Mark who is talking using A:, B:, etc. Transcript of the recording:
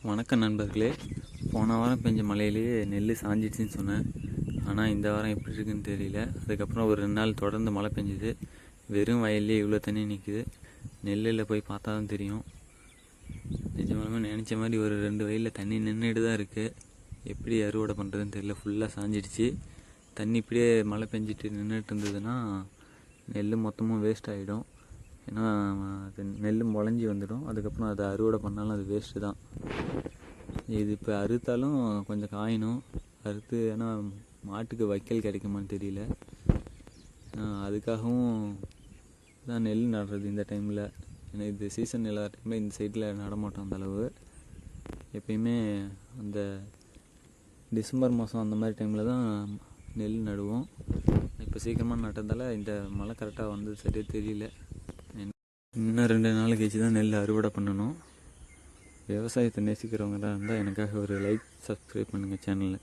A: வணக்கம் நண்பர்களே. போன வாரம் பெஞ்ச மழையிலேயே நெல் சாஞ்சிடுச்சின்னு சொன்னேன். ஆனால் இந்த வாரம் எப்படி இருக்குன்னு தெரியல. அதுக்கப்புறம் ஒரு 2 நாள் தொடர்ந்து மழை பெஞ்சுது. வெறும் வயல்லே இவ்வளோ தண்ணி நிற்குது. நெல்லில் போய் பார்த்தா தான் தெரியும். நிஜமாலுமே நினச்ச மாதிரி ஒரு 2 வயலில் தண்ணி நின்றுட்டு தான் இருக்குது. எப்படி அறுவடை பண்ணுறதுன்னு தெரியல. ஃபுல்லாக சாஞ்சிடுச்சு. தண்ணி இப்படியே மழை பெஞ்சிட்டு நின்றுட்டு இருந்ததுன்னா நெல் மொத்தமும் வேஸ்ட் ஆகிடும். ஏன்னா அது நெல் முளைஞ்சி வந்துடும். அதுக்கப்புறம் அதை அறுவடை பண்ணாலும் அது வேஸ்ட்டு தான். இது இப்போ அறுத்தாலும் கொஞ்சம் காயணும். அறுத்து ஏன்னா மாட்டுக்கு வைக்கல் கிடைக்குமான்னு தெரியல. அதுக்காகவும் தான் நெல் நடுறது இந்த டைமில். ஏன்னா இது சீசன் இல்லாத டைமில் இந்த சைடில் நடமாட்டோம் அந்தளவு. எப்பயுமே அந்த டிசம்பர் மாதம் அந்த மாதிரி டைமில் தான் நெல் நடுவோம். இப்போ சீக்கிரமாக நட்டதால் இந்த மழை கரெக்டாக வந்தது சரியாக தெரியல. இன்னும் 2 நாள் கழிச்சு தான் நெல் அறுவடை பண்ணணும். விவசாயத்தை நேசிக்கிறவங்க தான் இருந்தால் எனக்காக ஒரு லைக், சப்ஸ்கிரைப் பண்ணுங்கள் சேனலில்.